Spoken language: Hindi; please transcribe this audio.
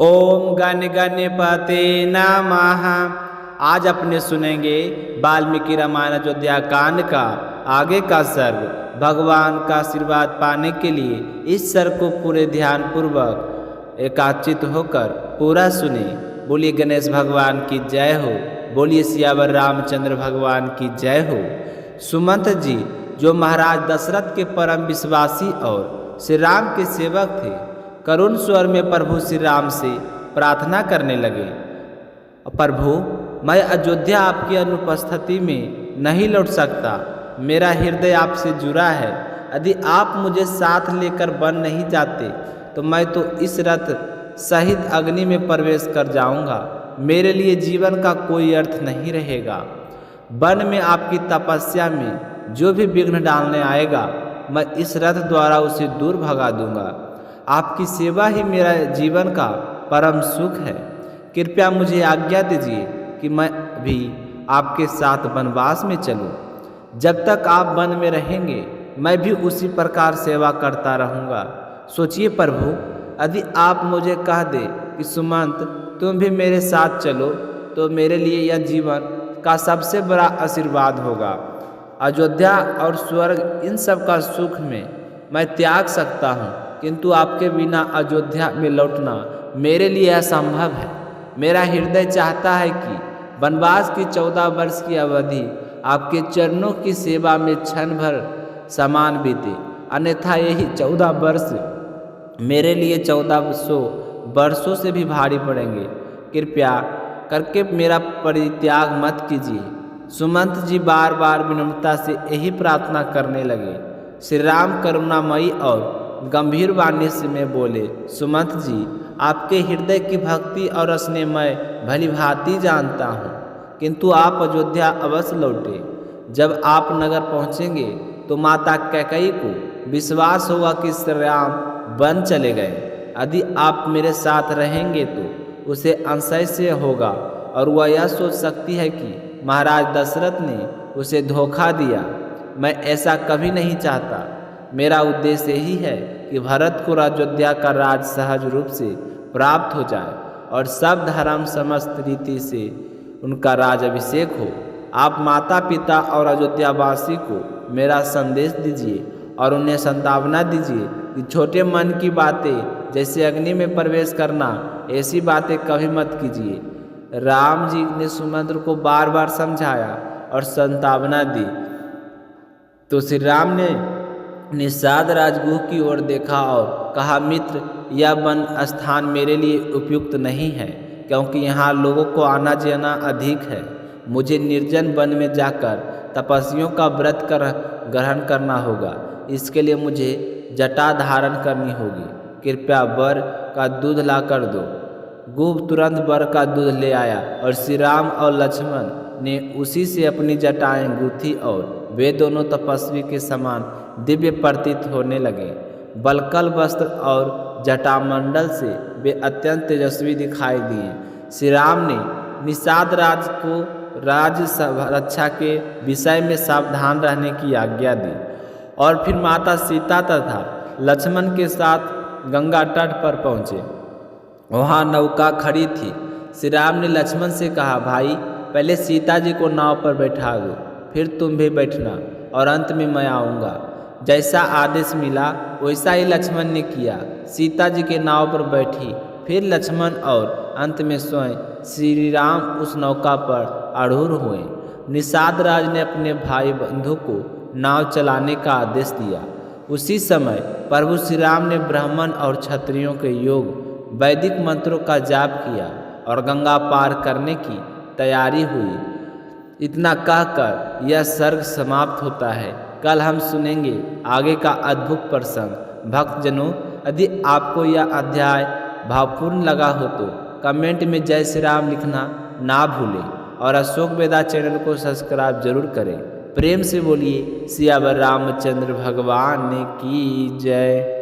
ओम गण गणपते नमः। आज अपने सुनेंगे वाल्मीकि रामायण अयोध्या कांड का आगे का सर्ग। भगवान का आशीर्वाद पाने के लिए इस सर्ग को पूरे ध्यान पूर्वक एकाचित होकर पूरा सुने। बोलिए गणेश भगवान की जय हो, बोलिए सियावर रामचंद्र भगवान की जय हो। सुमंत जी जो महाराज दशरथ के परम विश्वासी और श्री राम के सेवक थे, करुण स्वर में प्रभु श्री राम से प्रार्थना करने लगे, प्रभु मैं अयोध्या आपकी अनुपस्थिति में नहीं लौट सकता। मेरा हृदय आपसे जुड़ा है। यदि आप मुझे साथ लेकर वन नहीं जाते तो मैं तो इस रथ सहित अग्नि में प्रवेश कर जाऊंगा। मेरे लिए जीवन का कोई अर्थ नहीं रहेगा। वन में आपकी तपस्या में जो भी विघ्न डालने आएगा, मैं इस रथ द्वारा उसे दूर भगा दूंगा। आपकी सेवा ही मेरा जीवन का परम सुख है। कृपया मुझे आज्ञा दीजिए कि मैं भी आपके साथ वनवास में चलूं। जब तक आप वन में रहेंगे मैं भी उसी प्रकार सेवा करता रहूंगा। सोचिए प्रभु, यदि आप मुझे कह दे कि सुमंत तुम भी मेरे साथ चलो तो मेरे लिए यह जीवन का सबसे बड़ा आशीर्वाद होगा। अयोध्या और स्वर्ग इन सब का सुख में मैं त्याग सकता हूँ, किंतु आपके बिना अयोध्या में लौटना मेरे लिए असंभव है। मेरा हृदय चाहता है कि वनवास की 14 वर्ष की अवधि आपके चरणों की सेवा में क्षण भर समान बीते, अन्यथा यही 14 वर्ष मेरे लिए 1400 वर्षों से भी भारी पड़ेंगे। कृपया करके मेरा परित्याग मत कीजिए। सुमंत जी बार बार विनम्रता से यही प्रार्थना करने लगे। श्री राम करुणामयी और गंभीर वाणी से में बोले, सुमंत जी आपके हृदय की भक्ति और स्नेह मैं भली भांति जानता हूँ, किंतु आप अयोध्या अवश्य लौटे। जब आप नगर पहुँचेंगे तो माता कैकेयी को विश्वास होगा कि श्री राम वन चले गए। यदि आप मेरे साथ रहेंगे तो उसे अंशय से होगा और वह यह सोच सकती है कि महाराज दशरथ ने उसे धोखा दिया। मैं ऐसा कभी नहीं चाहता। मेरा उद्देश्य यही है कि भरत को अयोध्या का राज सहज रूप से प्राप्त हो जाए और सब धर्म समस्त रीति से उनका राज अभिषेक हो। आप माता पिता और अयोध्यावासी को मेरा संदेश दीजिए और उन्हें संतावना दीजिए कि छोटे मन की बातें जैसे अग्नि में प्रवेश करना, ऐसी बातें कभी मत कीजिए। राम जी ने सुमंत्र को बार बार समझाया और संतावना दी तो श्री राम ने निषाद राजगुह की ओर देखा और कहा, मित्र यह वन स्थान मेरे लिए उपयुक्त नहीं है, क्योंकि यहाँ लोगों को आना जाना अधिक है। मुझे निर्जन वन में जाकर तपस्वियों का व्रत कर ग्रहण करना होगा। इसके लिए मुझे जटा धारण करनी होगी। कृपया वर का दूध ला कर दो। गुह तुरंत वर का दूध ले आया और श्री राम और लक्ष्मण ने उसी से अपनी जटाएं गूंथी और वे दोनों तपस्वी के समान दिव्य प्रतीत होने लगे। बलकल वस्त्र और जटामंडल से वे अत्यंत तेजस्वी दिखाई दिए। श्री राम ने निषाद राज को राज्य रक्षा के विषय में सावधान रहने की आज्ञा दी और फिर माता सीता तथा लक्ष्मण के साथ गंगा तट पर पहुँचे। वहाँ नौका खड़ी थी। श्री राम ने लक्ष्मण से कहा, भाई पहले सीता जी को नाव पर बैठा दो, फिर तुम भी बैठना और अंत में मैं आऊँगा। जैसा आदेश मिला वैसा ही लक्ष्मण ने किया। सीता जी के नाव पर बैठी, फिर लक्ष्मण और अंत में स्वयं श्री राम उस नौका पर आरूढ़ हुए। निषाद राज ने अपने भाई बंधु को नाव चलाने का आदेश दिया। उसी समय प्रभु श्री राम ने ब्राह्मण और क्षत्रियों के योग वैदिक मंत्रों का जाप किया और गंगा पार करने की तैयारी हुई। इतना कहकर यह सर्ग समाप्त होता है। कल हम सुनेंगे आगे का अद्भुत प्रसंग। भक्तजनों, यदि आपको यह अध्याय भावपूर्ण लगा हो तो कमेंट में जय श्री राम लिखना ना भूलें और अशोक वेदा चैनल को सब्सक्राइब जरूर करें। प्रेम से बोलिए सियावर रामचंद्र भगवान की जय।